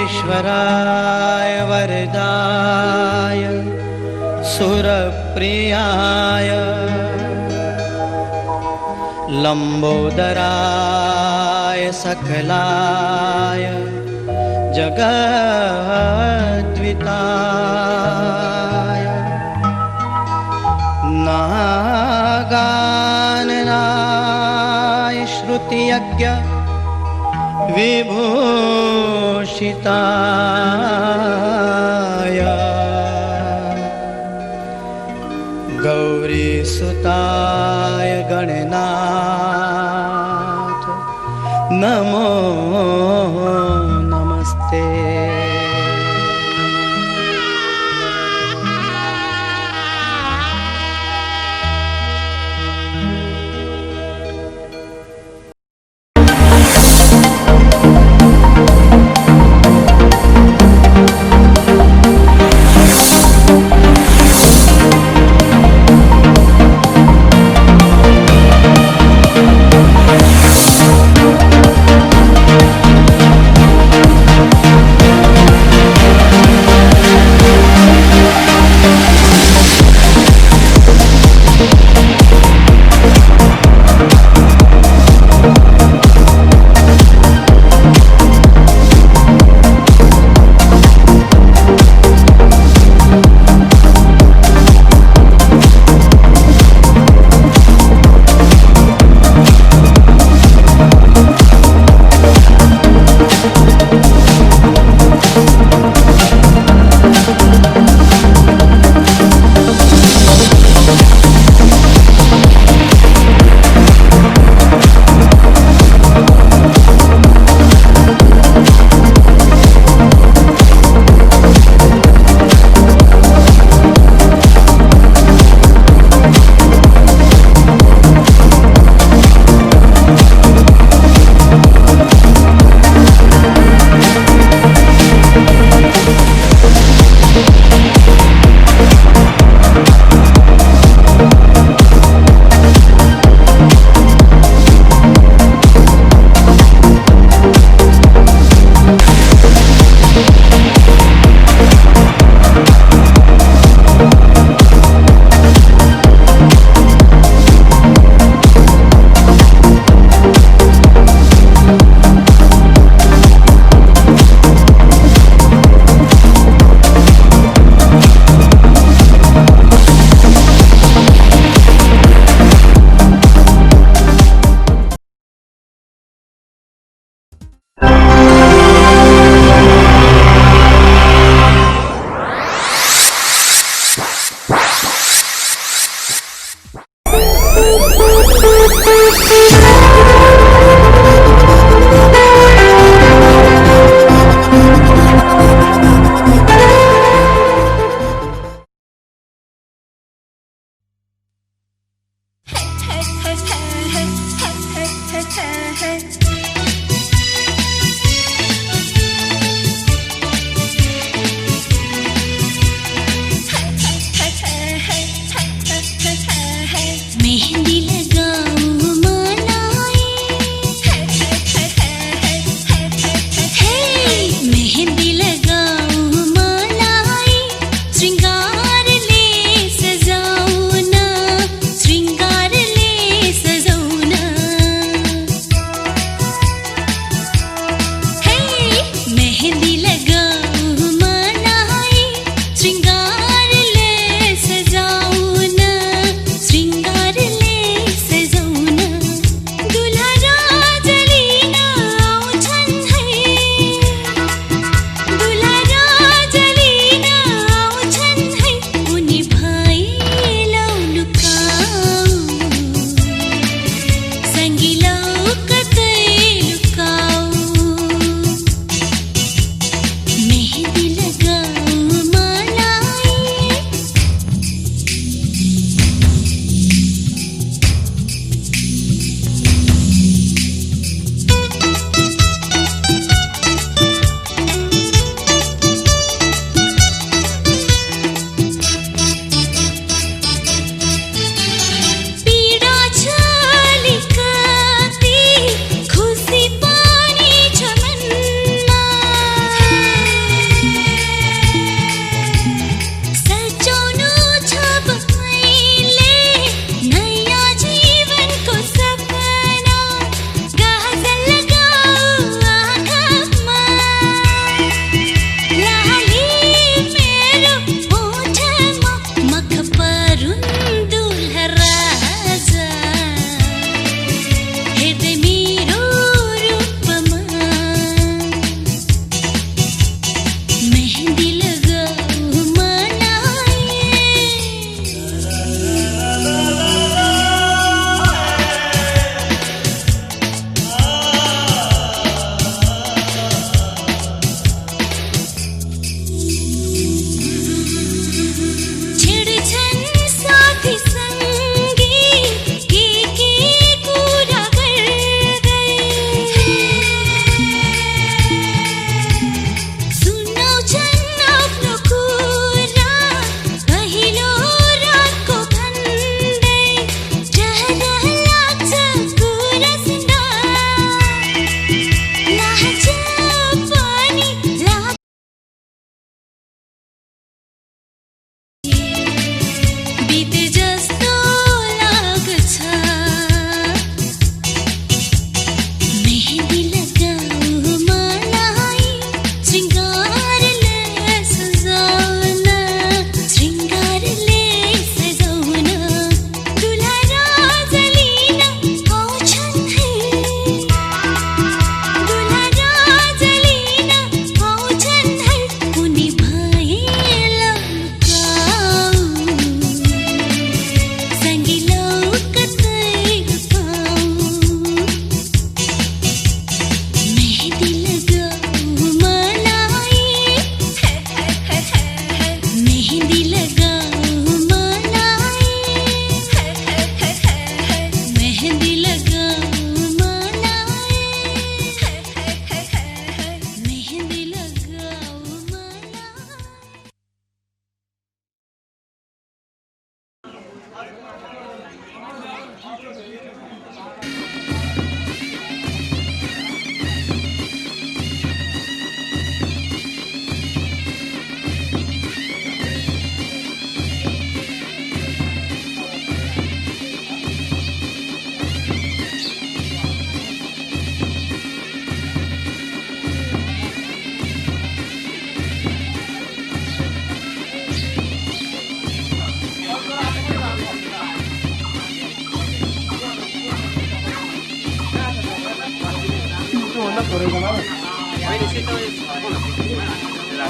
विघ्नेश्वराय वरदाय सुरप्रियाय लंबोदराय सकलाय जगद्विताय नागाननाय श्रुतियज्ञ विभूषिताय गौरीसुताय गणनाथ नमो नमस्ते।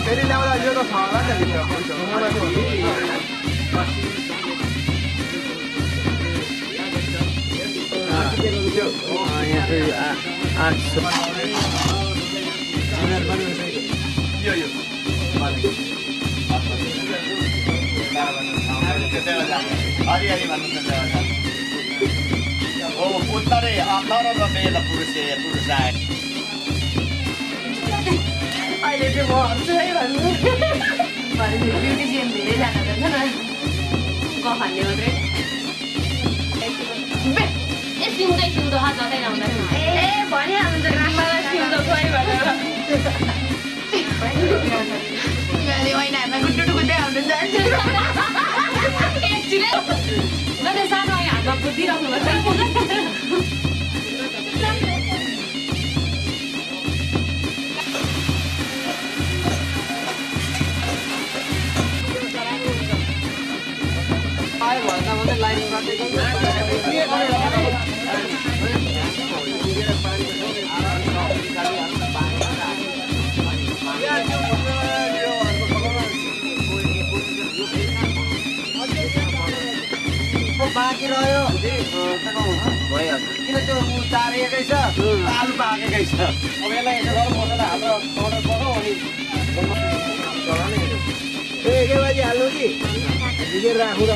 फेरि ल्याउँदा यो त छ होला नि हरिहरि उत्तरै 18 बेला पुरुष आए अहिले चाहिँ म हन्छु है भन्नु ब्युटिसियन धेरैजना जान्छ न गफाल्ने मात्रै ए सिउँदै सिउँदो जतै लाउँदा ए भनिहाल्नु त मलाई सिउँदो खोइ भनेर मैले महिनाहरूलाई गुड्डु गुड्दै हाल्नु जान्छ एकछिनै जति सानो हातमा बुझिराख्नुपर्छ बाँकी रह्यो भइहाल्छ किन त्यो चारिएकै छ आलु पाकेकै छ अब यसलाई यसो गरौँ मसला हाम्रो अर्डर गरौँ अनि के बाजी हाल्नु कि झिकेर राखौँ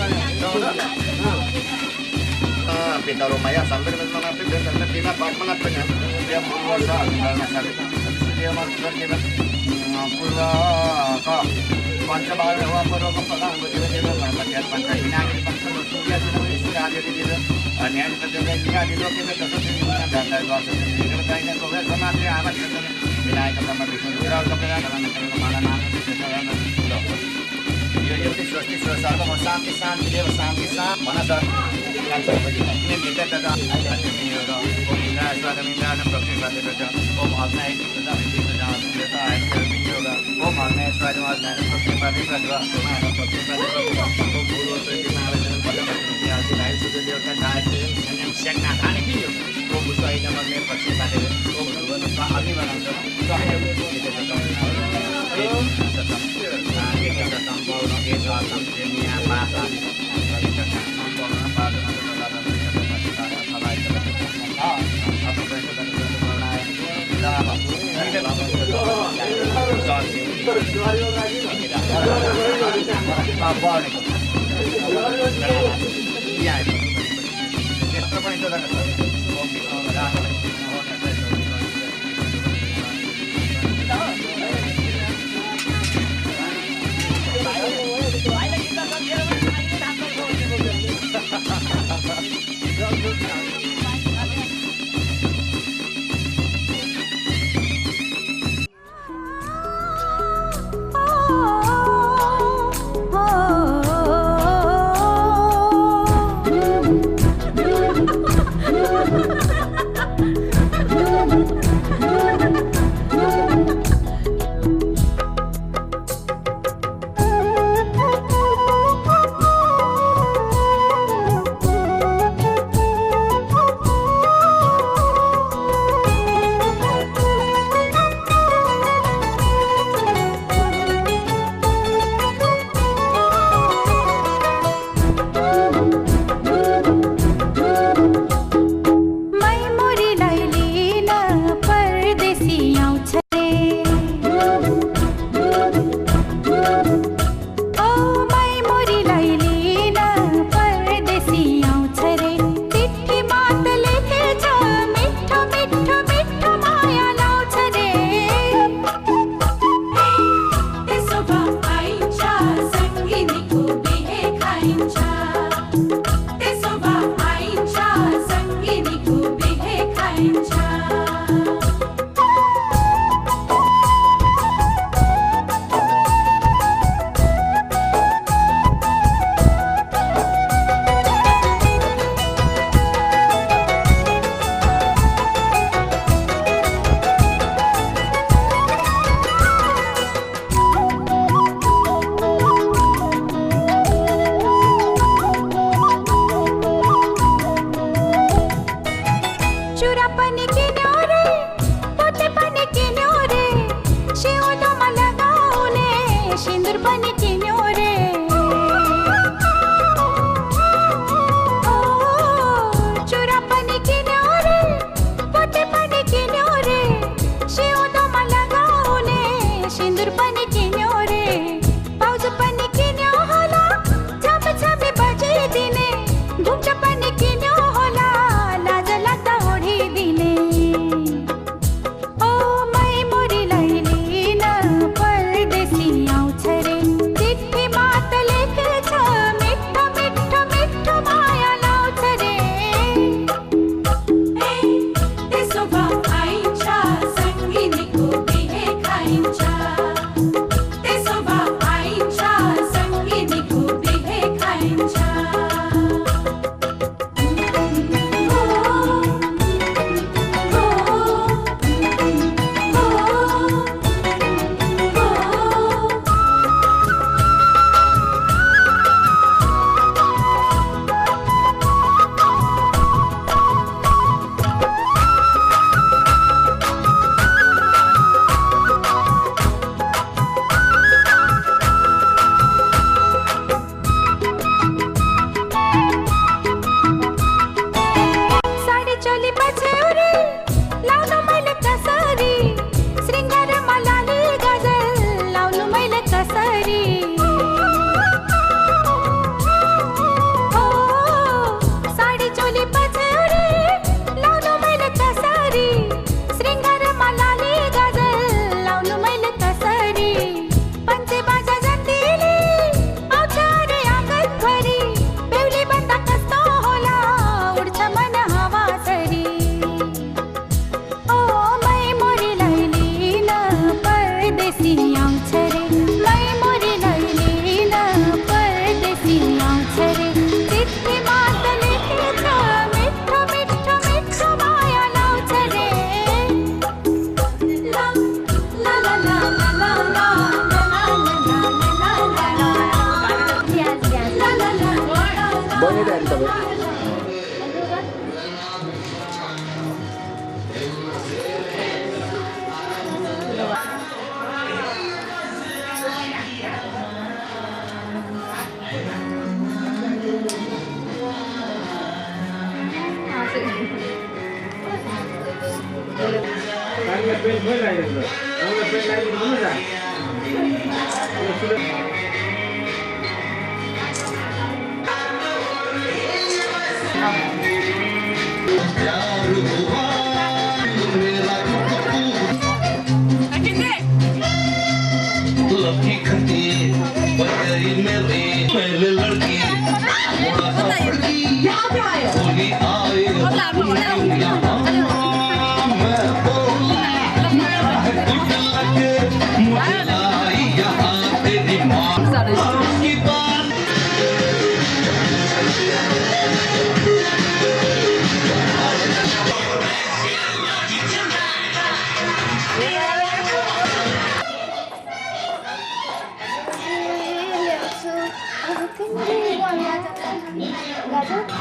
Pitaro maya sambil menanti dan sambil kita bagaimana punya dia puasa dan masyarakat dia masuk kita pulau kah panca bahasa apa program pegang betul betul bagian panca bina di panca surya sudah ada di situ hanya kita juga jika di lokasi kita sesuatu dan dari luar sesuatu kita kaitan dengan sama dia apa kita bina kita sama bisa viral kita dalam kemalan यो एउटै सृष्टि सर्वमा शान्ति शान्ति देव शान्ति शान्त भन sir किन भित्र त ओम इन्द्र स्वागत इन्द्र प्रकृति स्वागत ओम अग्नाय ओम अग्नाय स्वागत अग्नाय प्रकृति स्वागत ओम प्रकृति स्वागत ओम गुरु सहित नारायण पदम आदि भाइ सूर्य देवता गायत्री सेक्ना खाने के हो ओम सहित अग्नाय प्रकृति स्वागत ओम भगवान अग्नि बनाउँछ सिउँदोमा लगाउने सिन्दुर पनि किन्यो रे चुरा पनि किन्यो रे पोते पनि किन्यो रे सिउँदोमा लगाउने सिन्दुर पनि किन्यो रे पाउज पनि किन्यो होला छापे छापे बजाइदिने घुम्टा पनि किन्यो होला लाज लाग्दा ओढिदिने ओ मै मोरीलाई लिन परदेशी आउँछ रे चिठी मात लेख्छ मिठो मिठो मिठो माया लाउँछ रे त्यसो भए आइन्छ सङ्गिनीको बिहे खाइन्छ त्यसो भए आइन्छ सङ्गिनीको बिहे खाइन्छ साडी चोली पछ्यौरी लाउनु मैले कसरी श्रृङ्गारमा लाली गजल लाउनु मैले कसरी ओ साडी चोली पछ्यौरी लाउनु मैले कसरी श्रृङ्गारमा लाली गजल लाउनु मैले कसरी पञ्चे बाजा जतिले आउँछ रे आँगनभरि बेहुली बन्दा कस्तो होला उड्छ मन हावासरी ओ मै मोरीलाई लिन परदेशी आउँछ रे मै मोरीलाई लिन परदेशी आउँछ रे चिठी मात लेखेछ मिठो मिठो मिठो माया लाउँछ रे ला ला ला ला ला ला बनिरहेको तपाईँ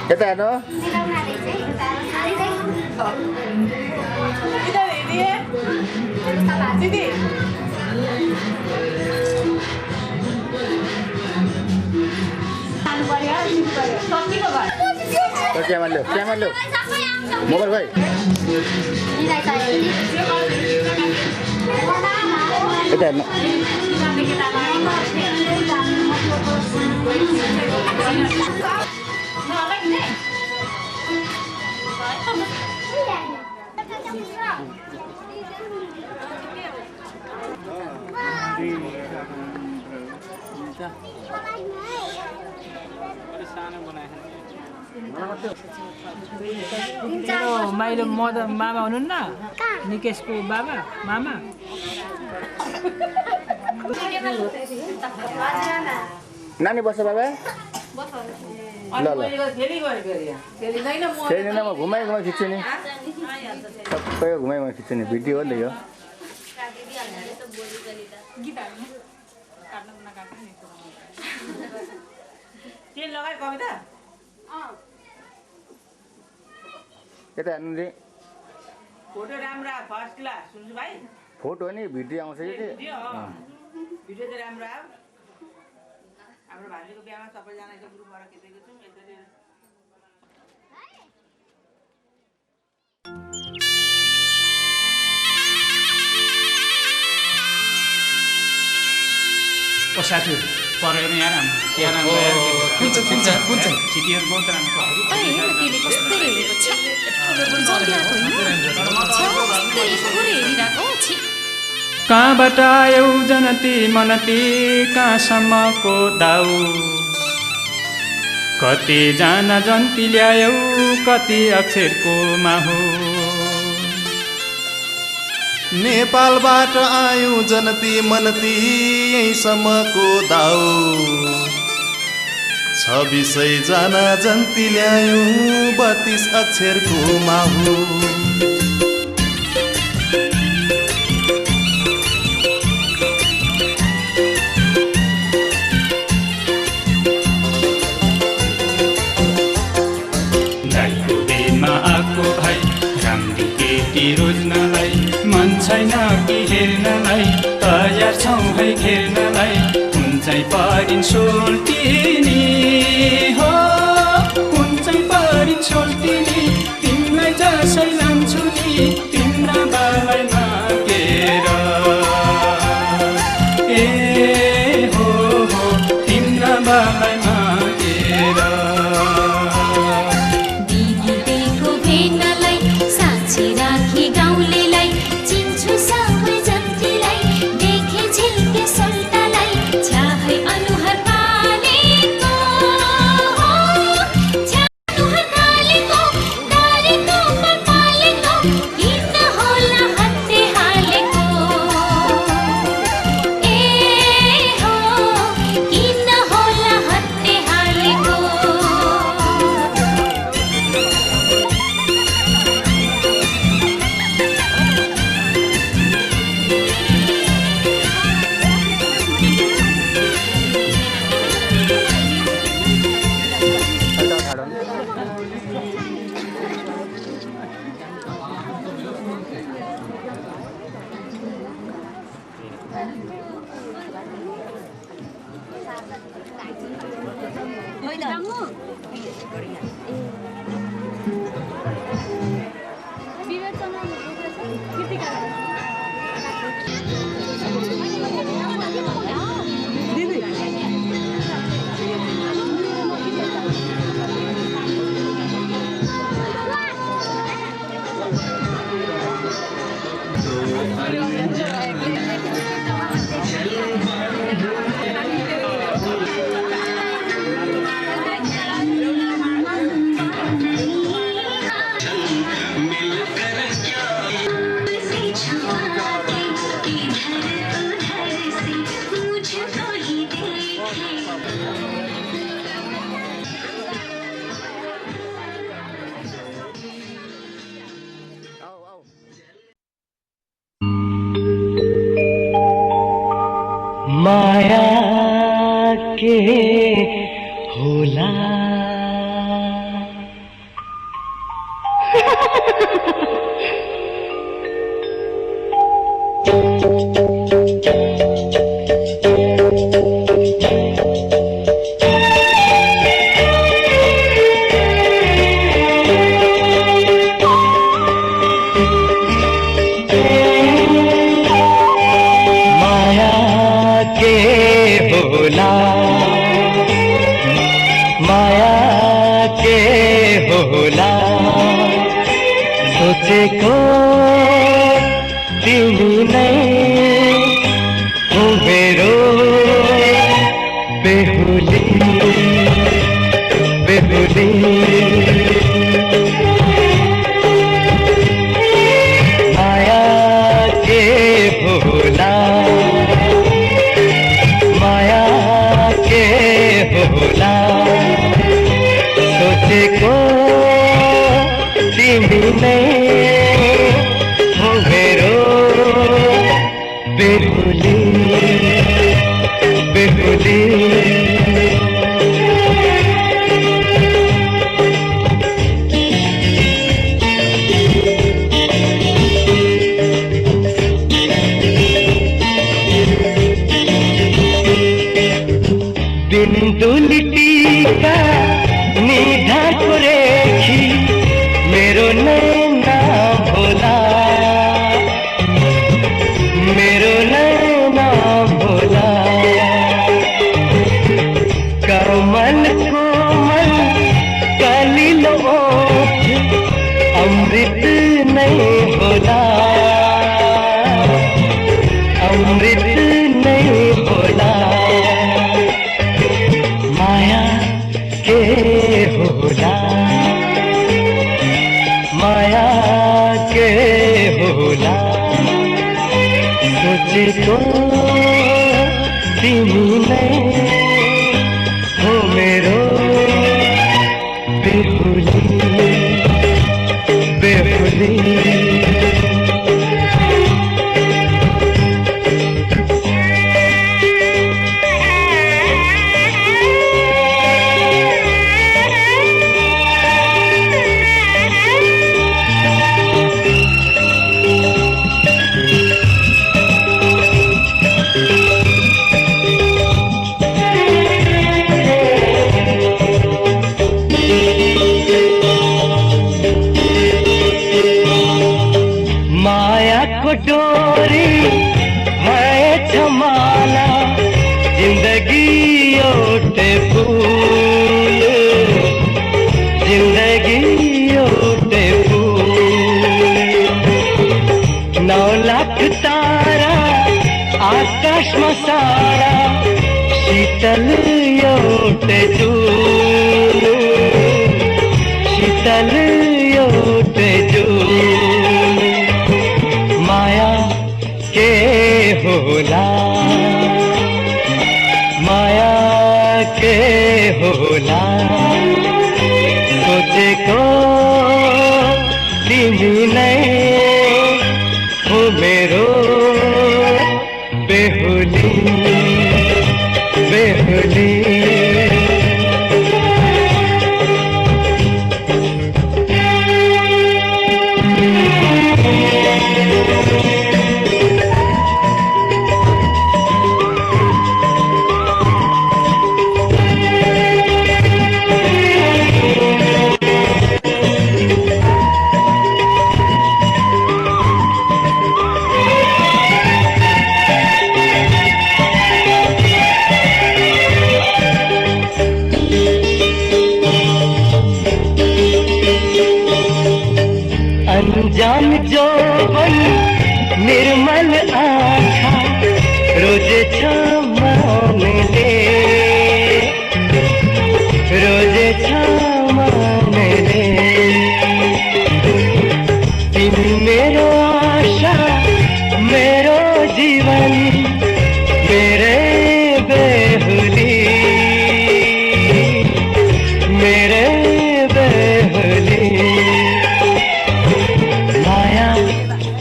यता हेर्नु क्यामेरा ल्याऊ मोबाइल भाइ यता हेर्नु माइलो मामा हुनुहुन्न निकेशको बाबा मामा नानी बस्छ बाबा ल ल छैन म घुमाइ खिच्छु नि सबै घुमाइ खिच्छु नि भिडियो हो नि यो यता हेर्नु नि फोटो राम्रो फर्स्ट क्लास सुन्छु भाइ फोटो नि भिडियो आउँछ कि भिडियो चाहिँ राम्रो आयो हाम्रो भान्जीको बिहामा सबैजना यसो ग्रुपबाट खिचेको छौँ यसरी ओ साथीहरू परेर यहाँ राम्रो त्यहाँ राम्रो कुन छिटीहरू बहुत राम्रो कहाँबाट आयौ जनती मनती कहाँसम्मको दाउ कति जना जन्ती ल्यायौ कति अक्षरको माहु नेपालबाट आयौ जनती मनती यहीसम्मको दाउ 26 जना जन्ती ल्यायौ 32 अक्षरको माहु रोज्नलाई मन छैन कि हेर्नलाई तयार छौँ है खेल्नलाई कुन चाहिँ परिन् सोल्टिनी हो कुन चाहिँ परिन् सोल्टिनी तिमीलाई जसै लान्छु नि तिम्रा बालाई मागेर ए हो तिम्रा बालाई मागेर माया के होला माया के होला सोचेको तिमी नै हो मेरो बेहुली बेहुली माया के होला माया के होला सोचेको तिमी नै हो मेरो बेहुली बेहुली सिंदूली टीका निधा को रेखी मेरो नैना भोला मेरो नैना भोला कमल कोमल कलिलो ओठ अमृत नहीं भोला अमृत नहीं भोला माया के होला माया के होला सोचे तो तिमी नै हो मेरो बेहुली बेहुली डोरी भए छमाला जिंदगी ओटे फूल जिंदगी ओटे फूल 9 लाख तारा आकाश में सारा शीतल ओटे झूल शीतल ओटे झूल माया के होला माया के होला सोचे को तिमी नै हो मेरो बेहुली बेहुली अनजान जोवन निर्मल आँखा रोज छाने ले रोज छाने ले तुम मेरो आशा मेरो जीवन मेरे बेहुली मेरे बेहुली माया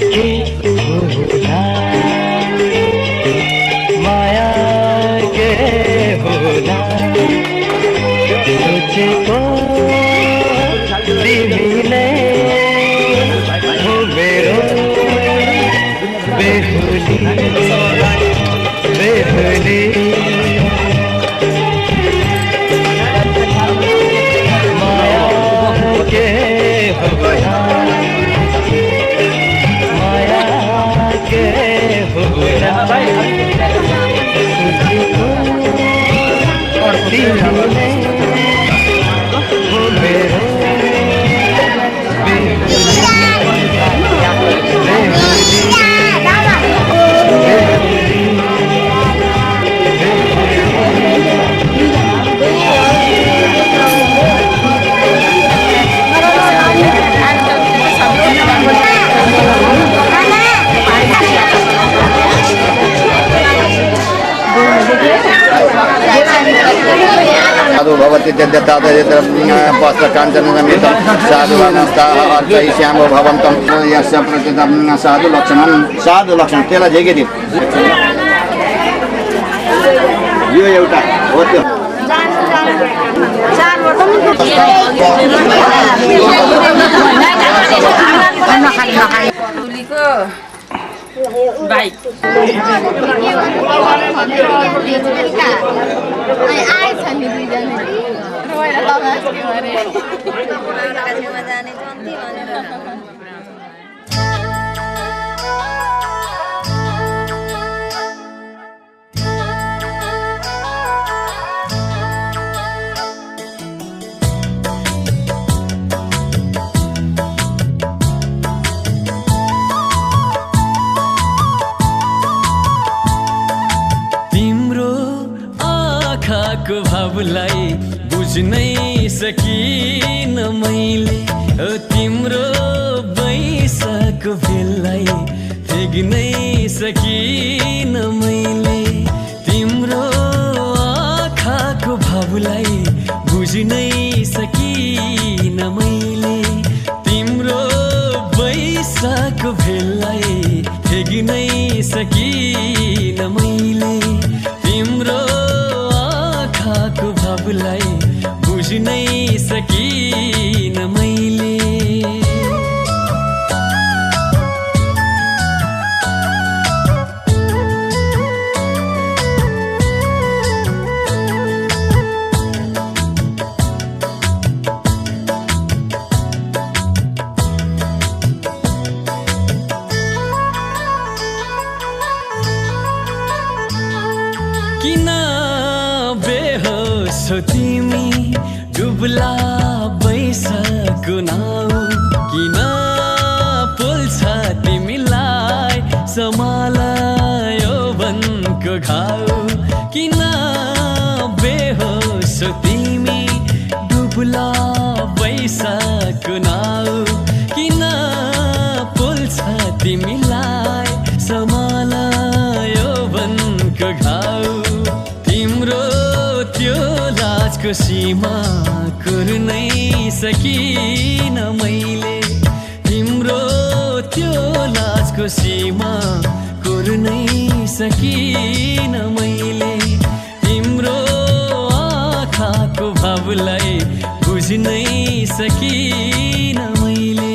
के होला माया के होला सोचे को तिमी नै हो मेरो बेहुली बेहुली माया के होला के होला और तिमी नै हो मेरो साधु भवति वस्त्र कांचन समेतं साधुवानस्ताः श्यामो भवन्तं यस्य प्रतितं साधु लक्षणं त्यसलाई झेकेदि यो एउटा हो त्यो बाइक जाने जन्ती भनेर को भावलाई बुझ्नै सकिन मैले तिम्रो बैसाको बेललाई फेग्नै सकिन मैले तिम्रो आँखाको भावलाई बुझ्नै सकिन मैले तिम्रो बैसाको बेललाई फेग्नै सकिन मैले तिम्रो आँखाको भावलाई बुझ्नै सकिन मैले किन बेहोस तिमी डुब्ला बैसाको नाउ किन पोल्छ तिमीलाई सम्हालायो वनको घाउ किन बेहोस तिमी डुब्ला बैसाको नाउ किन पोल्छ तिमीलाई सम्हालायो वनको घाउ तिम्रो त्यो लाजको सीमा कुर्नै सकिन मैले तिम्रो त्यो लाजको सीमा कुर्नै सकिन मैले तिम्रो आँखाको भावलाई बुझ्नै सकिन मैले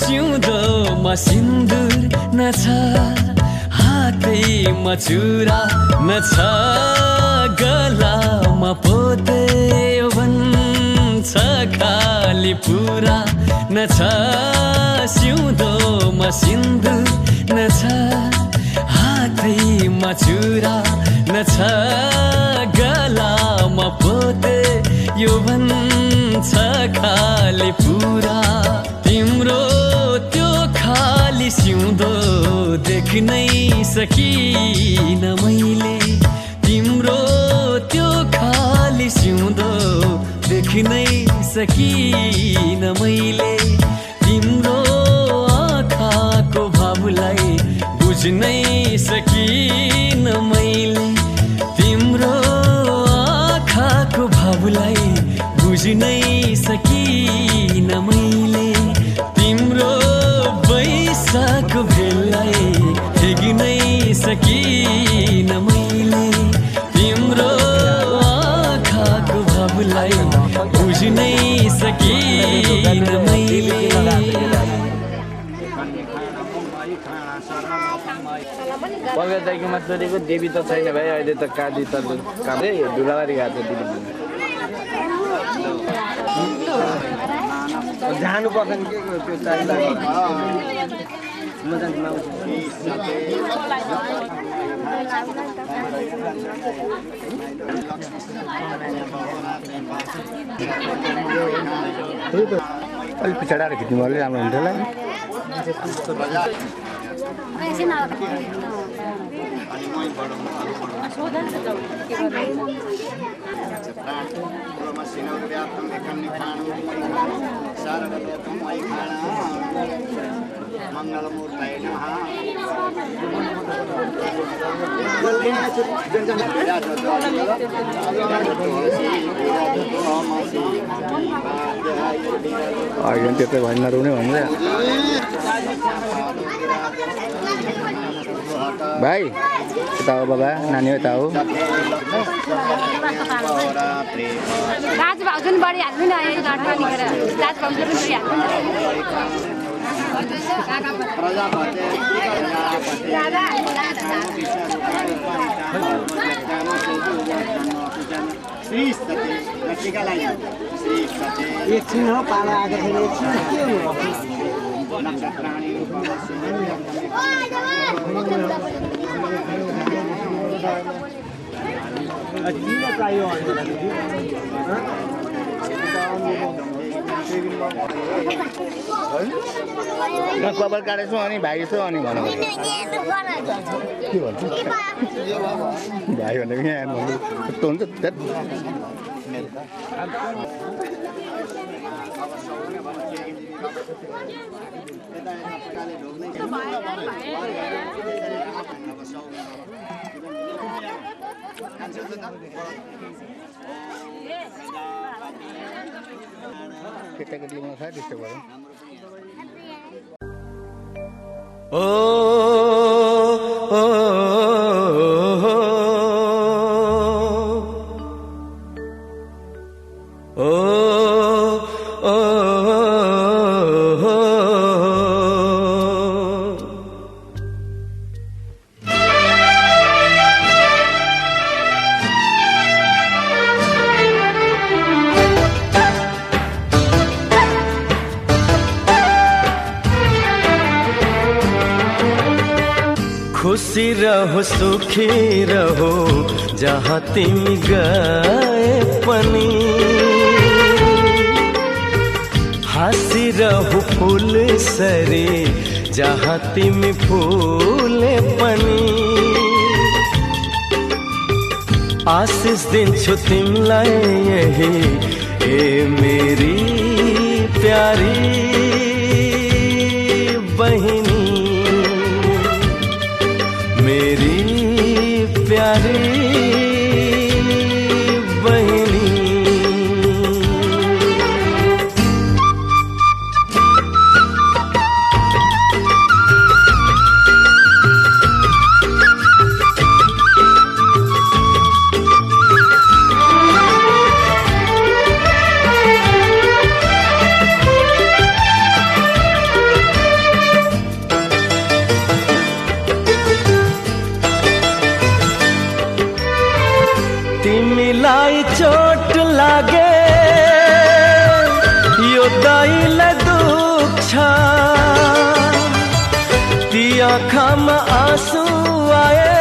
सिउँदोमा सिन्दुर न छ हातैमा चुरा न छ गलामा पोते भन्छ खाली पुरा न छ सिउँदोमा सिन्दुर न छ हातैमा चुरा न छ गलामा पोते यो भन्छ खाली पुरा तिम्रो त्यो खाली सिउँदो देख्नै सकिन मैले तिम्रो त्यो खाली सिउँदो देख्नै सकिन मैले तिम्रो आँखाको भावलाई बुझ्नै सकिन मैले तिम्रो आँखाको भावलाई बुझ्नै सकिन मैले तिम्रो बैसाको बेललाई फेग्नै सकिन मैले तिम्रो आँखाको भावलाई बुझ्नै सकिन मैले पवेल दाइकोमा सोधेको देवी त छैन भाइ अहिले त काली त काँदै दुलाबारी गएको छ दिदी जानु पर्छ नि के त्यो चाहिन्छ म अलिक पछाडि आएर खिच्नु अलि राम्रो हुन्छ होला मङ्गलमूर्तये नमः अहिले त्यतै भन्न रुने भन्दै भाइ यता हो बाबा नानी यता हो दाजु भाउजू पनि बढिहाल्नु नि अहिले घरमा निकेर दाजु भाउजू पनि एकछिन हो पाला आएको छैन एकछिन के हो कपाल काटेछु अनि भाइ यसो अनि भन्नु के भन्छ भाइ भनेको यहाँ हेर्नु कस्तो हुन्छ केटाकेटीमा खायो त्यस्तो भयो ओ खुशी रहो सुखी रहो जहाँ तिमी गए पनि हाँसी रहो फूल सरी जहाँ तिमी फूले पनि आशीष दिन्छु तिमीलाई यही ए मेरी प्यारी बहिनी मेरी प्यारी बहिनी तिमीलाई चोट लागे यो दाइलाई दुख्छ ती आँखामा आँसु आए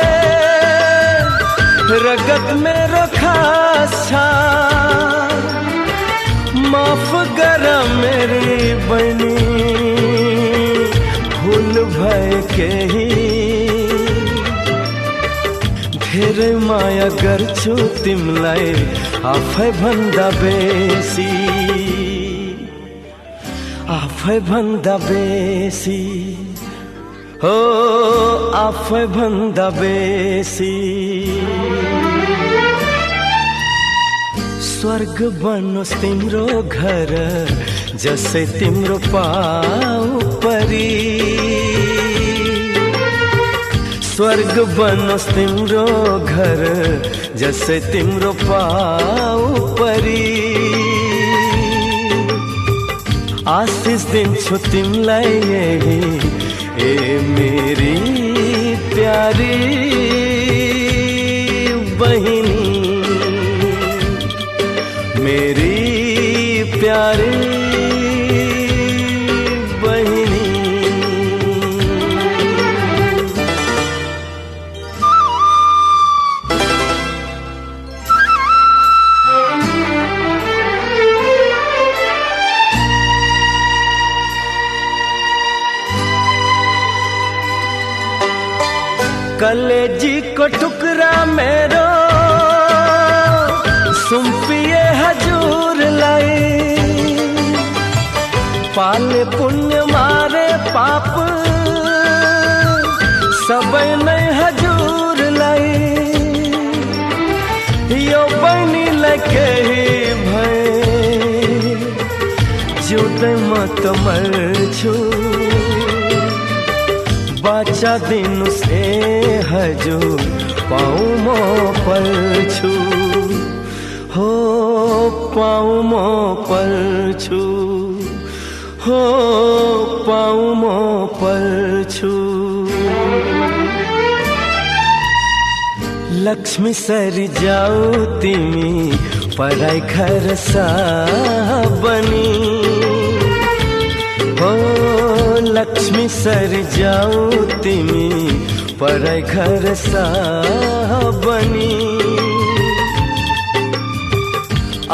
रगत मेरो खास छ माफ गर मेरी बहिनी भुल भए केही धेरै माया गर्छु तिमीलाई आफै भन्दा बेसी हो आफै भन्दा बेसी स्वर्ग बनोस् तिम्रो घर जसै तिम्रो पाउ परी स्वर्ग बनोस् तिम्रो घर जसै तिम्रो पाउ परी आशीष दिन्छु तिमीलाई यही ए मेरी प्यारी बहिनी मेरी प्यारी कलेजी को टुकड़ा मेरो सुम्पिए हजूर लाई पाले पुण्य मारे पाप सबै नै हजूर लाई यो बहिनीलाई केही भए जिउँदै म त मर्छु बाचा दिन से हजुर पाऊ म पर्छु हो पाऊ म पर्छु हो पाऊ म पर्छु लक्ष्मी सरी जाऊ तिमी पढाइ खर्च बनी हो लक्ष्मी सरी जाऊ तिमी पढाइ खर्च बनी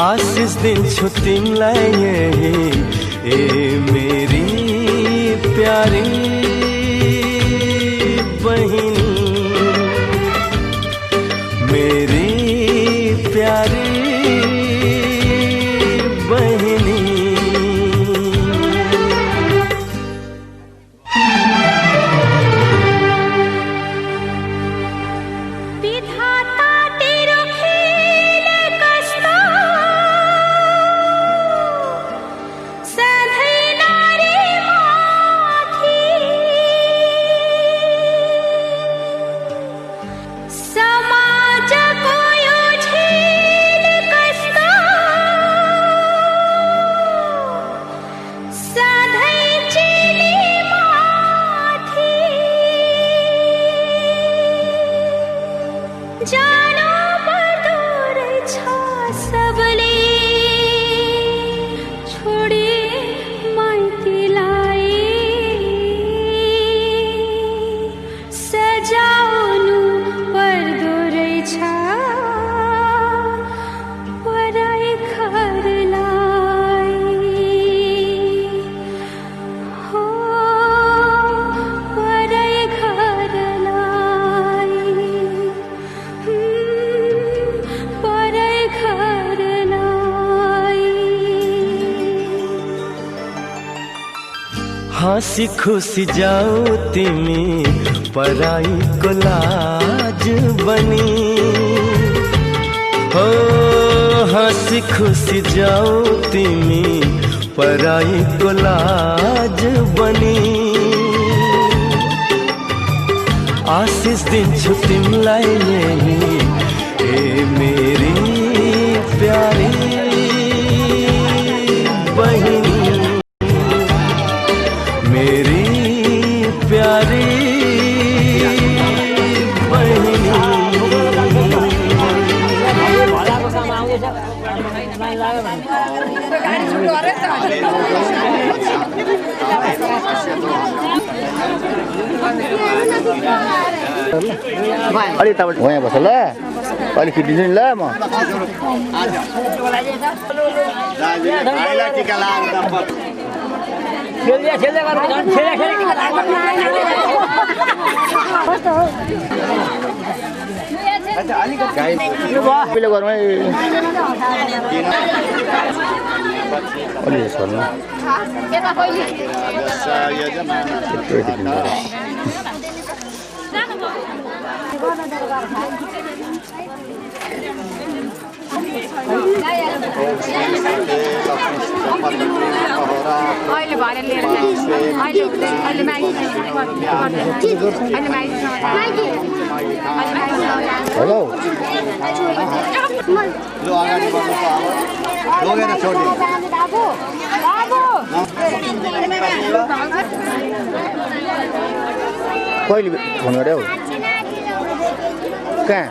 आशिष दिन्छु तिमीलाई यही ए मेरी प्यारी बहिनी मेरी प्यारी बहिनी विधाता तेरो खेल कस्तो सधैँ नारी माथि समाजको यो झेल कस्तो सधैँ चेली माथि जानु पर्दो रहेछ सबले छोडे माइतीलाई सजाउनु पर्दो रहेछ पराई घरलाई हो पराई घरलाई पराई घरलाई हाँसी खुसी जाऊ तिमी पराईको लाज बनी हो हाँसी खुसी जाऊ तिमी पराईको लाज बनी आशिष दिन्छु तिमीलाई यही ए मेरी प्यारी बहिनी मेरी प्यारी अलि तपाईँ वहाँ बस ल अलि खिचिदिनु नि ल म टिका लगाएर पहिला गरौँ है अलि छोड्नु अहिले भरे लिएर अहिले म्यागी हेलो जो अगाडि बढ्नु लगेर छोडिदिनु कहिले फोन गर्यो कहाँ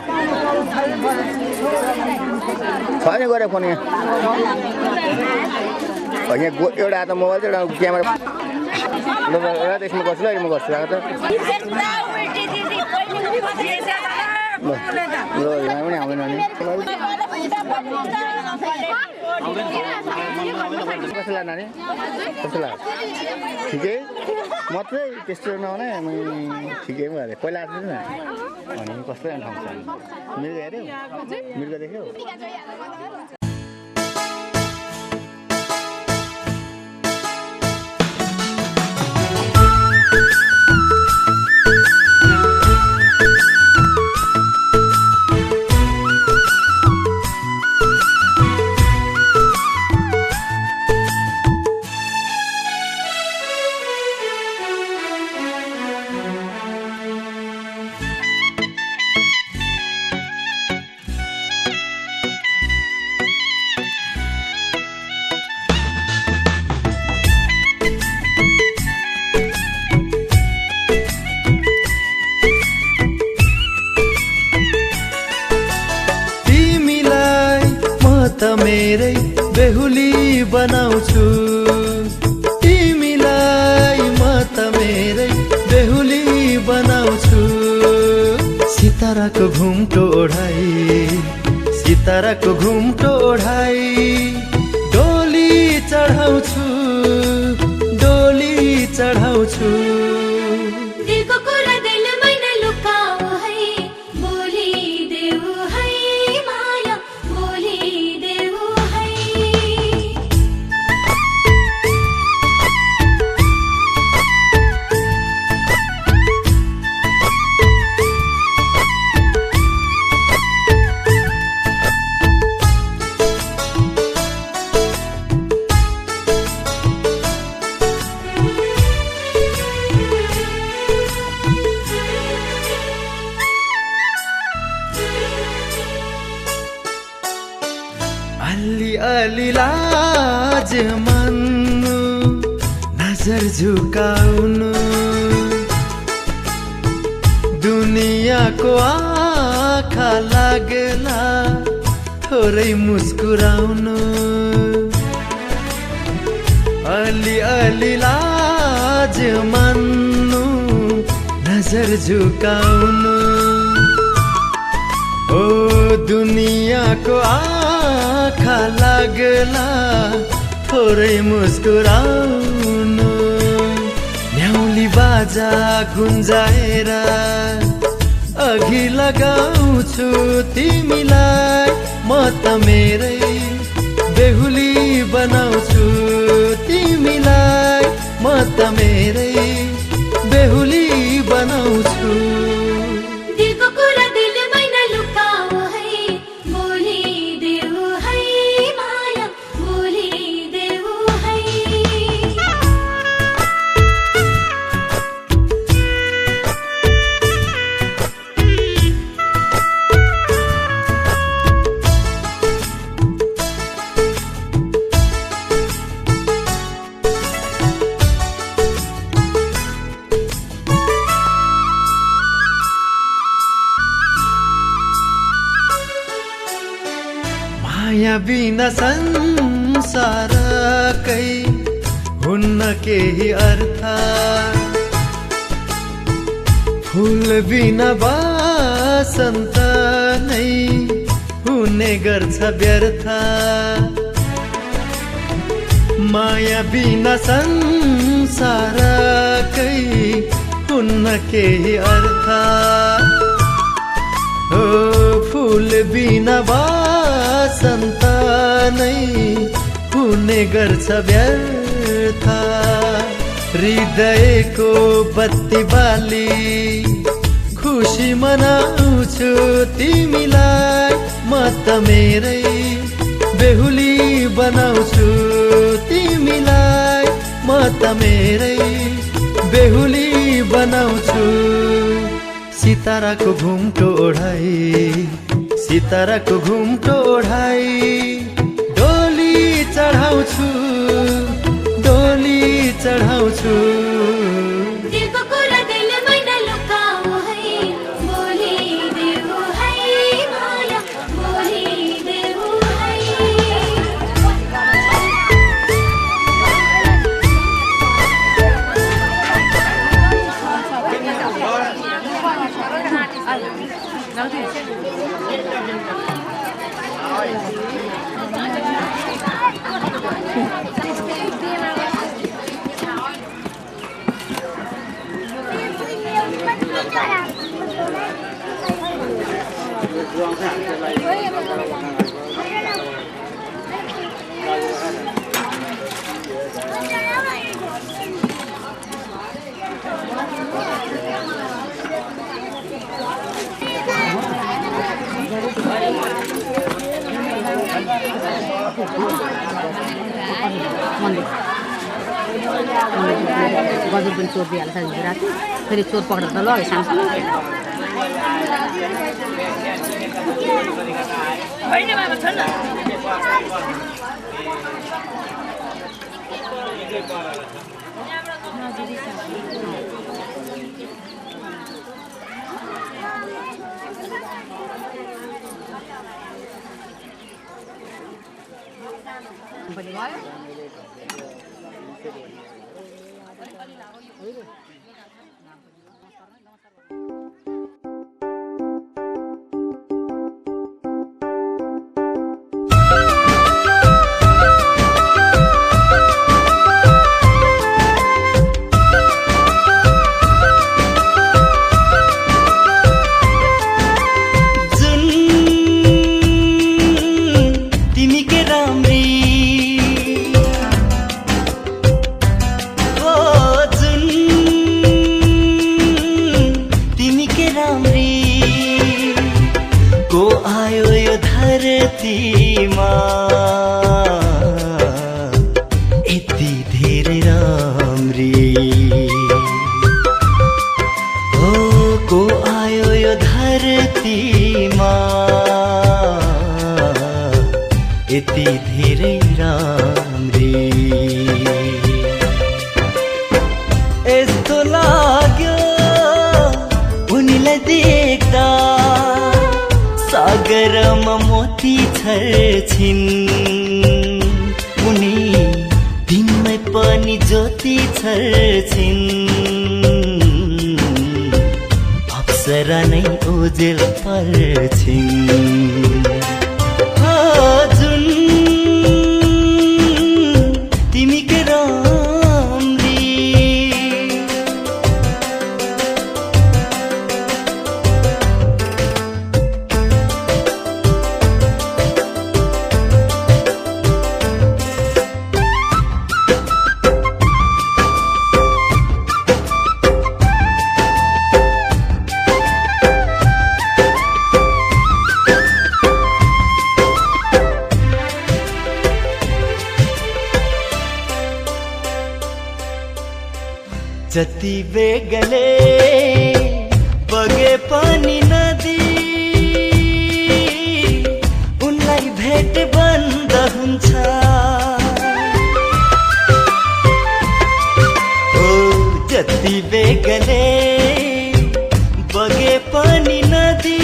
छैन गरे फोन यहाँ एउटा हात मोबाइल चाहिँ एउटा क्यामेरा ल त्यसमा गर्छु ल म गर्छु आएको त ल यहाँ पनि आउँदैन नि कस्तो लाग्यो नानी कस्तो लाग्यो ठिकै मात्रै त्यस्तो नहुने ठिकै भयो अरे पहिला आएको थिएन अनि कस्तो ठाउँ छ मृग हेऱ्यौ मृग देख्यौ बनाउँछु तिमीलाई म त मेरै बेहुली बनाउँछु सिताराको घुम्टो ओढाई सिताराको घुम्टो ओढाई डोली चढाउँछु डोली चढाउँछु दिलको कुरा दिलमै नलुकाऊ है बोलिदेऊ है माया बोलिदेऊ है अलि अलि लाज मान्नु नजर झुकाउनु दुनियाँको आँखा लाग्ला थोरै मुस्कुराउनु अलि अलि लाज मान्नु नजर झुकाउनु ओ दुनियाँको आँखा लाग्ला थोरै मुस्कुराउनु न्याउली बाजा गुन्जाएर अघि लगाउँछु तिमीलाई म त मेरै बेहुली बनाउँछु तिमीलाई म त मेरै बेहुली बनाउँछु दिलको कुरा दिलमै नलुकाऊ है बोलिदेऊ है माया बोलिदेऊ है माया बिना संसारकै हुन्न केही अर्थ फुल बिना बसन्त नै हुने गर्छ व्यर्थ माया बिना संसारकै हुन्न केही अर्थ ओ फुल बिना बसन्त नै हुने गर्छ व्यर्थ हृदयको बत्ती बाली खुसी मनाउँछु तिमीलाई म त मेरै बेहुली बनाउँछु तिमीलाई म त मेरै बेहुली बनाउँछु सिताराको घुम्टो ओढाई सिताराको घुम्टो ओढाई डोली चढाउँछु डोली चढाउँछु दिलको कुरा दिलमै नलुकाऊ है बोलिदेऊ है माया बोलिदेऊ है गजुर पनि चोर दिइहाल्छ हिजो राति फेरि चोर पक्रेर त लग्यो सानो पनि भयो जति बेगले बगे पानी नदी उनलाई भेट बन्द हुन्छ ओ जति बेगले बगे पानी नदी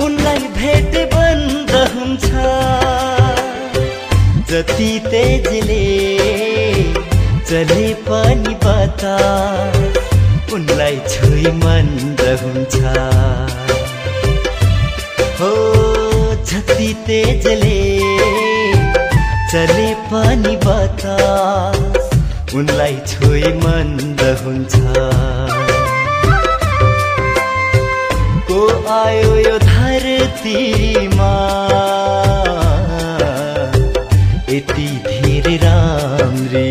उनलाई भेट बन्द हुन्छ जति तेजले चले पनि बतास उनलाई छोई मन्द हुन्छ हो जति तेजले चले पनि बतास उनलाई छोई मन्द हुन्छ को आयो यो धरतीमा यति धेरै राम्री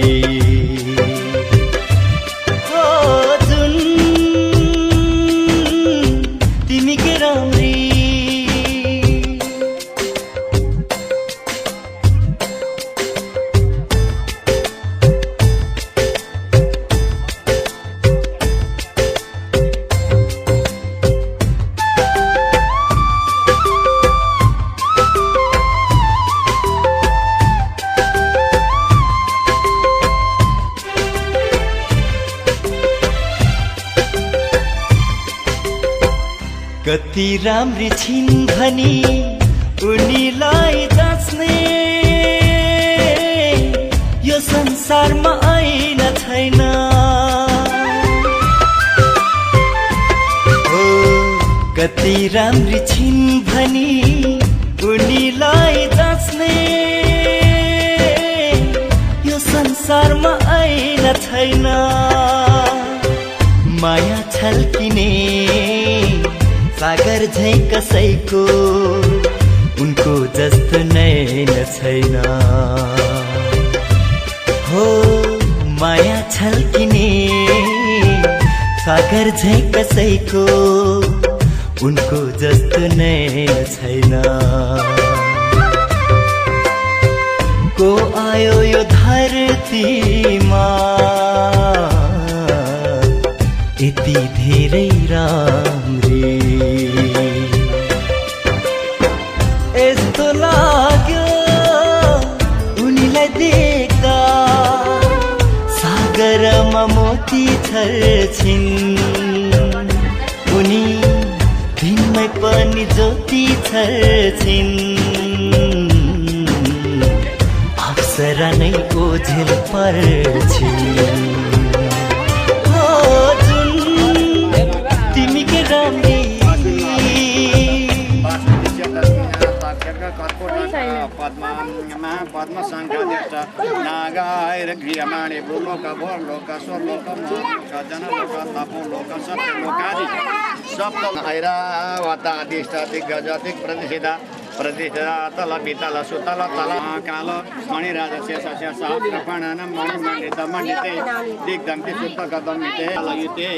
कति राम्री छिन् भनी उनीलाई जाँच्ने यो संसारमा ऐना छैन हो कति राम्री छिन् भनी उनीलाई जाँच्ने यो संसारमा ऐना छैन माया छल्किने सागर झै कसैको उनको जस्तो नैन छैन हो माया छल्किने सागर झै कसैको उनको जस्तो नैन छैन को आयो यो धरतीमा यति धेरै राम्री यस्तो लाग्यो उनीलाई देख्दा सागरमा मोती छर्छिन् उनी दिनमै पनि ज्योति छर्छिन् जरा नै ओझेल पर्छिन् हो जुन तिमी के राम्री पद्म शङ्ख नागाएर गृहमाणे भूलोक भोरलोक स्वरलोक मोलोक जनलोक तपोलोक सत्यलोकादि सप्त ऐरावत अधिष्ठ दिग्गज दिक्प्रतिष्ठिता प्रतिष्ठिता तल पितल सुतल तल काल मणिराज शेष शेष प्रपणन मणिमण्डित मण्डिते दिग्दन्ति शुद्ध कदमिते लयुते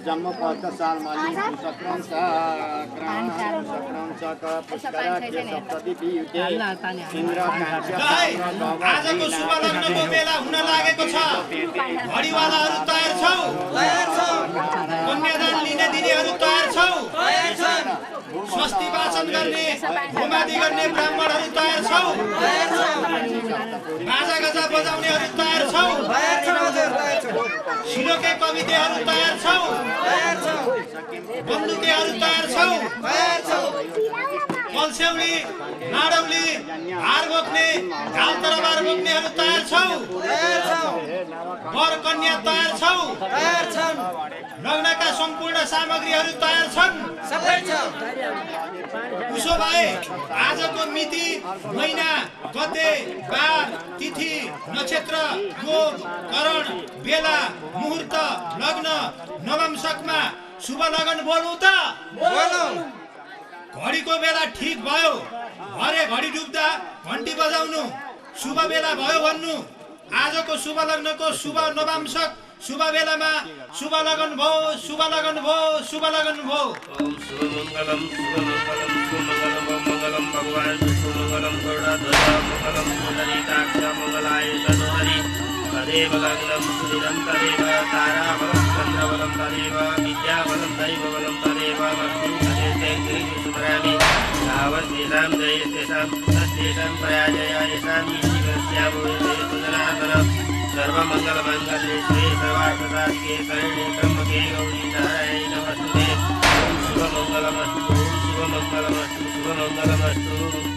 जम्मू पद साल मलि सक्राम सक पुष्कराख्य सप्तदीपियुते इन्द्र आजको शुभ लग्नको बेला हुन लागेको छ घडीवालाहरू तयार छौ कन्यादान लिने दिनेहरू तयार छौ स्वस्ति वाचन गर्ने होमादि गर्ने ब्राह्मणहरू तयार छौ बाजा गजा बजाउनेहरू तयार छौ सिलोके कवितेहरू तयार छौ बन्दुकेहरू तयार छौ कल्स्यौली नाडौली हार बोक्ने घाल तरबार बोक्नेहरू तयार छौ वर कन्या तयार छौ लग्नका सम्पूर्ण सामग्रीहरू तयार छन् उसो भए आजको मिति महिना गते बार तिथि नक्षत्र योग करण बेला मुहूर्त लग्न नवमशकमा शुभ लगन बोलौँ त घडीको बेला ठिक भयो अरे घडी डुब्दा घन्टी बजाउनु शुभ बेला भयो भन्नु आजको शुभ लग्नको शुभ नवमशक शुभ बेलामा शुभ लगन भयो शुभ लगन भयो शुभ लगन भयो ओम शुभ मङ्गलम भगवान् शुभ मङ्गलम गरुडध्वज मङ्गलम पुण्डरीकाक्ष मङ्गलाय तनोहरि तदेव लग्नं सुदिनं तदेव ताराबलं चन्द्रबलं तदेव विद्याबलं दैवबलं तदेव लक्ष्मीं तदेव स्मरामि तावद्वेषां जयस्तेषां तस्तेषां पराजया येषां शिवस्याभूयते पुनरातनं सर्वमङ्गलमङ्गले श्री सर्वार्थसाधिके शरण्ये त्र्यम्बके गौरी नारायणि नमोस्तुते ओम शुभमङ्गलमस्तु शुभमङ्गलमस्तु शुभमङ्गलमस्तु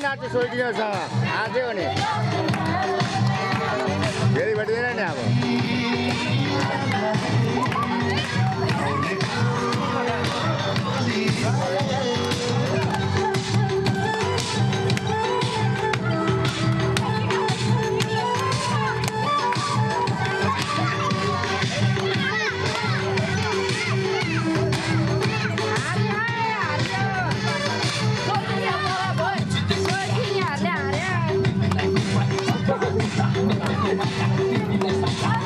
नाच्यो सोचिदिनुहोस् आजै हो नि फेरि भेटिँदैन नि अब Yeah.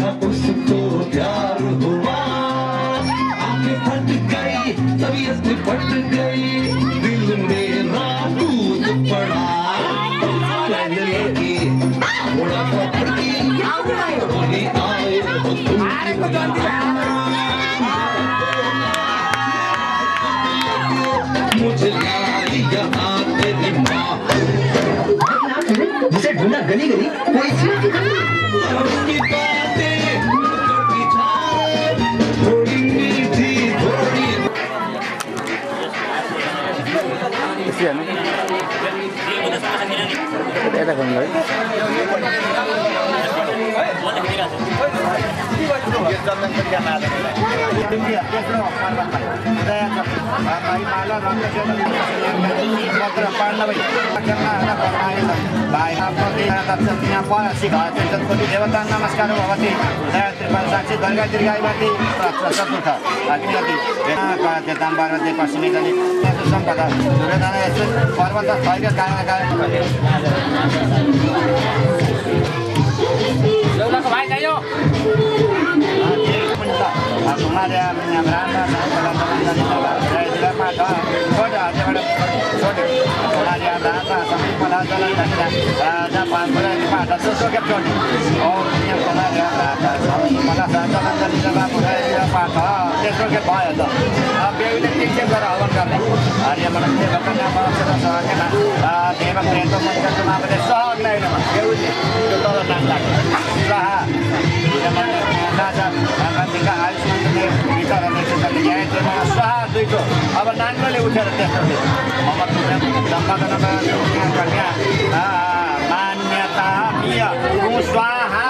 देखा उसको प्यार हुआ, आंखें फट गई, तबीयत फट गई, दिल मेरा टूट पड़ा। कहने लगी थोड़ा पकड़ी, वही आए हो तुम। मुझे लाई यहाँ तेरी माँ, जिसे ढूंढा गली गली कोई उसकी बातें थोड़ी मीठी थोड़ी। देवता नमस्कार भवति साक्षी दुर्गा दीर्घायुवती चतुर्थ अग्निवती चेतां पार्वती पश्चिमे गली सम्पदा दुर्योधन यस्तु पर्वत स्थैर्य कारणका भाइ जायो अब नानीले उठेर त्यसपछि कन्या मान्यता स्वाहा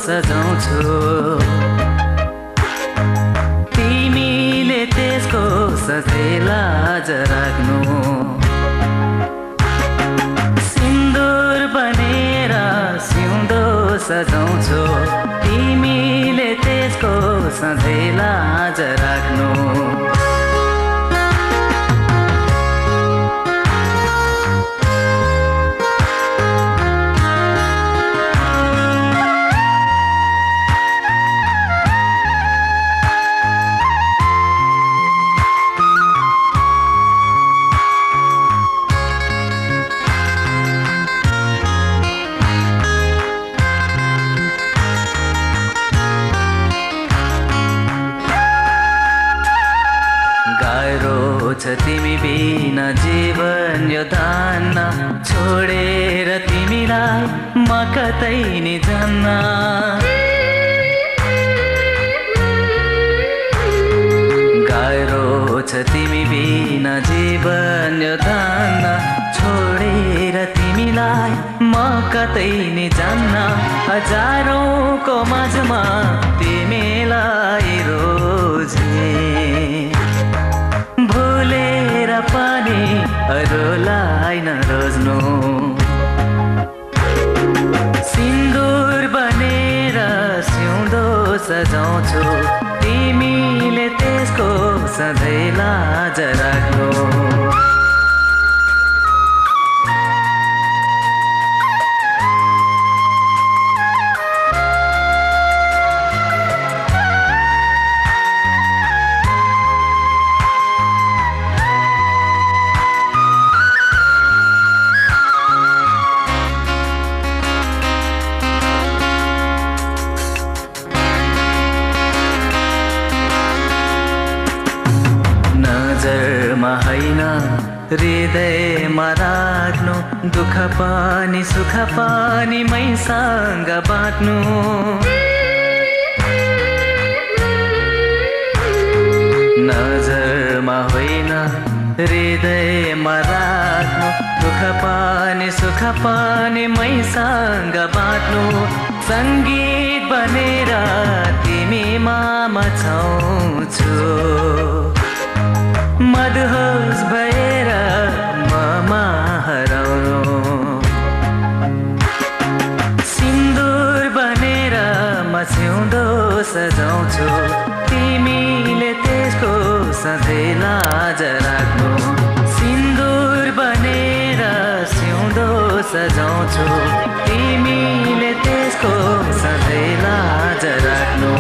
सजाउँछु तिमीले त्यसको सजेलाज राख्नु सिन्दुर बनेर सिउँदो सजाउँछु तिमीले त्यसको सजेलाज राख्नु तिमी बिना जीवन यो धान्न छोडेर तिमीलाई म कतै नि जान्न गाह्रो छ तिमी बिना जीवन यो धान्न छोडेर तिमीलाई म कतै नि जान्न हजारौंको माझमा तिमीलाई रोजे भुलेर पनि अरूलाई नरोज्नु सिन्दुर बनेर सिउँदो सजाउँछु तिमीले त्यसको सधैँ लाज राख्नु हृदयमा राख्नु दुःख पनि सुख पनि मैसँग बाँड्नु नजरमा होइन हृदयमा राख्नु दुःख पनि सुख पनि मैसँग बाँड्नु सङ्गीत बनेर तिमीमा मचाउँछु मदहोस भएर ममा हराउनु सिन्दुर बनेर म सिउँदो सजाउँछु तिमीले त्यसको सधैँ लाज राख्नु सिन्दुर बनेर सिउँदो सजाउँछु तिमीले त्यसको सधैँ लाज राख्नु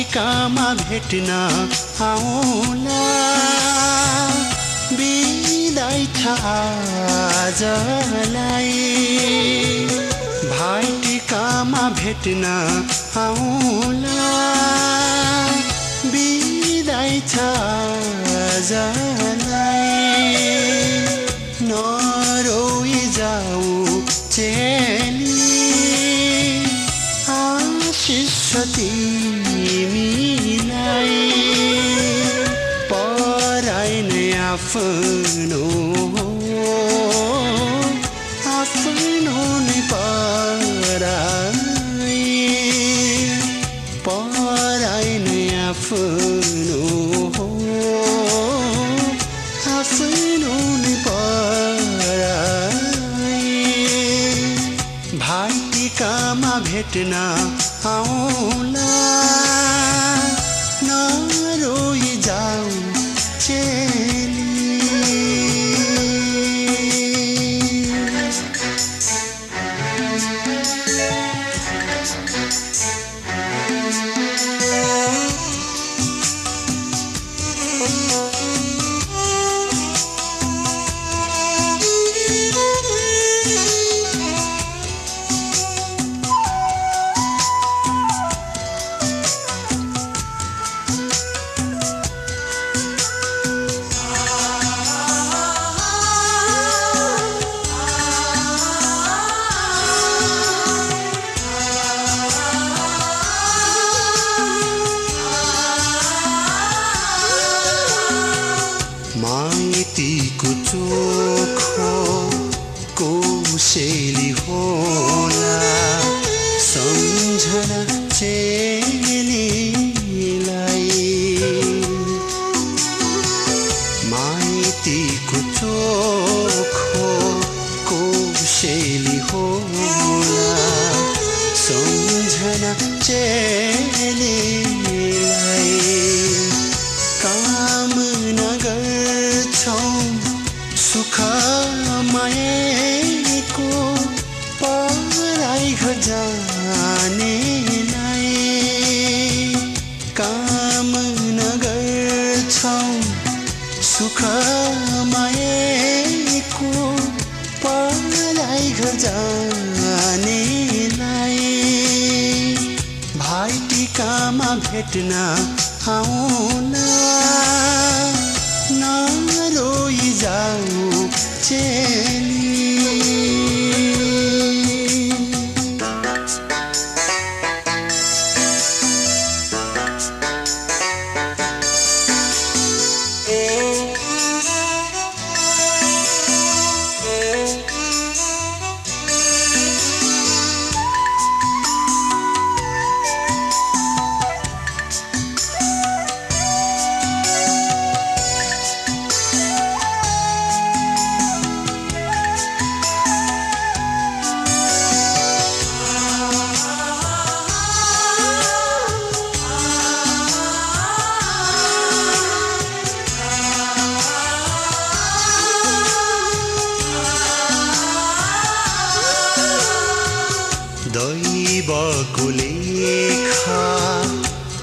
भाइटिकामा भेट्न आउला बिदाई छ आजलाई भाइटिकामा भेट्न आउला बिदाई छ आजलाई नरोई जाऊ चेली आशिष तिमीलाई पराई नै आफ्नो आफ्नो नै पराई पराई नै आफ्नो आफ्नो नै पराई भाइटिकामा भेट्न आउला नरोई जाऊ चेली माइतीको चोखो कोसेली होला सम्झना चेलीलाई माइतीको चोखो कोसेली होला सम्झना चेलीलाई काम नगर्छौं सुख माएको पराई घर जानेलाई काम नगर्छौं सुख माएको पराई घर जानेलाई भाइटिकामा भेट्न आउला नरोई जाऊ चेली दैवको लेखा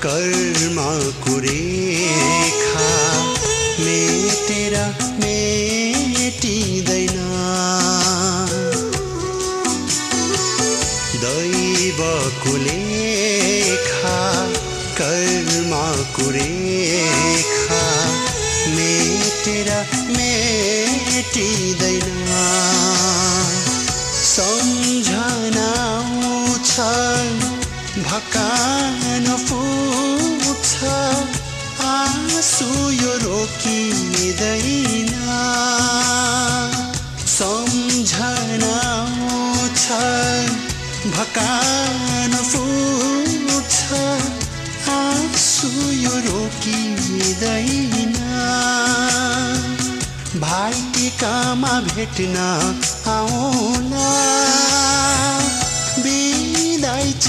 कर्मको रेखा मेटेर मेटिँदैन दैवको लेखा कर्मको रेखा मेटेर मेटिँदैन सम्झना आउँछ भकान फुट्छ आँसु यो रोकिँदैन सम्झना आउँछ भकान फुट्छ आँसु यो रोकिँदैन भाइटिकामा भेट्न आउला बिदाई छ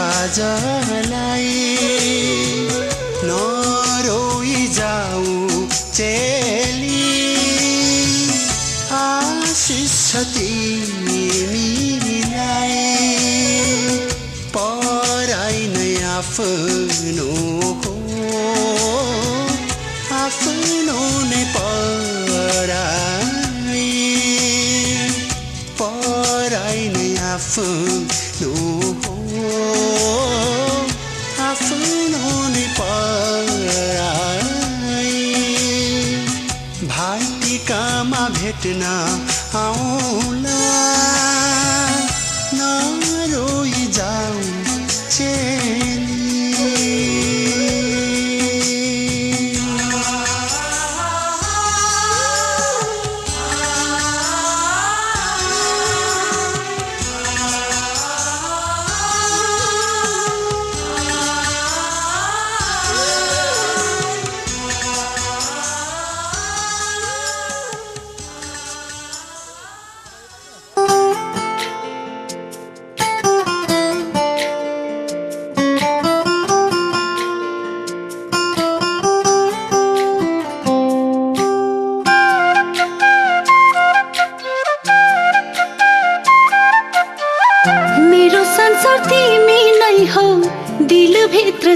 आजलाई नरोई जाऊ चेली आशिष छ तिमीलाई पराई नै आफ आफ्नो हो आफ्नो नै पराई पराई नै आफ्नो हो आफ्नो नै पराई भाइ टिकामा भेट्न आउला नरोई जाऊ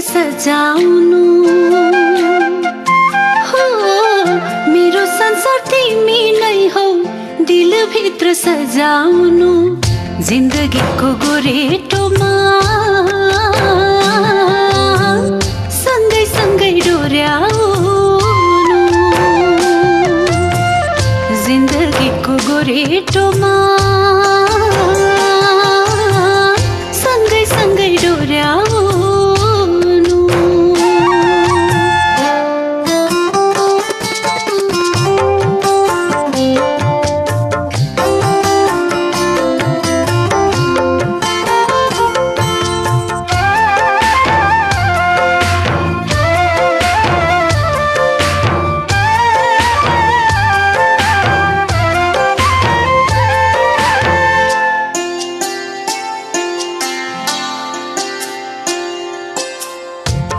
सजाउनु हो मेरो संसार तिमी नै हौ दिलभित्र सजाउनु जिन्दगीको गोरेटोमा सँगै सँगै डोर्याउनु जिन्दगीको गोरेटोमा सँगै सँगै डोर्याउनु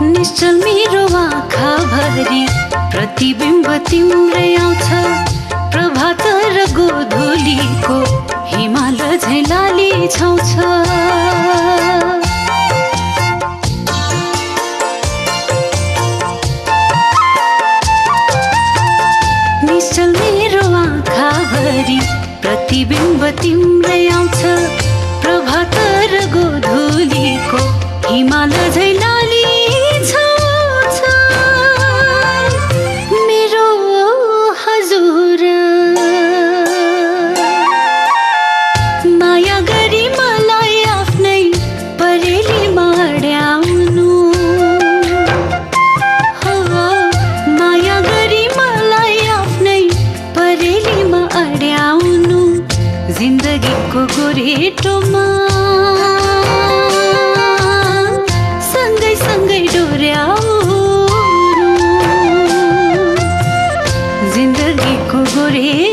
निश्चल मेरो आँखा भरि प्रतिबिम्ब तिम्रै आउँछ प्रभात र गोधूलीको हिमाल झैँ लाली छाउँछ निश्चल मेरो आँखा भरि प्रतिबिम्ब तिम्रै आउँछ प्रभात र गोधूलीको हिमाल झैँ लाली जिन्दगीको गोरेटोमा सँगै सँगै डोर्याउनु जिन्दगीको गोरे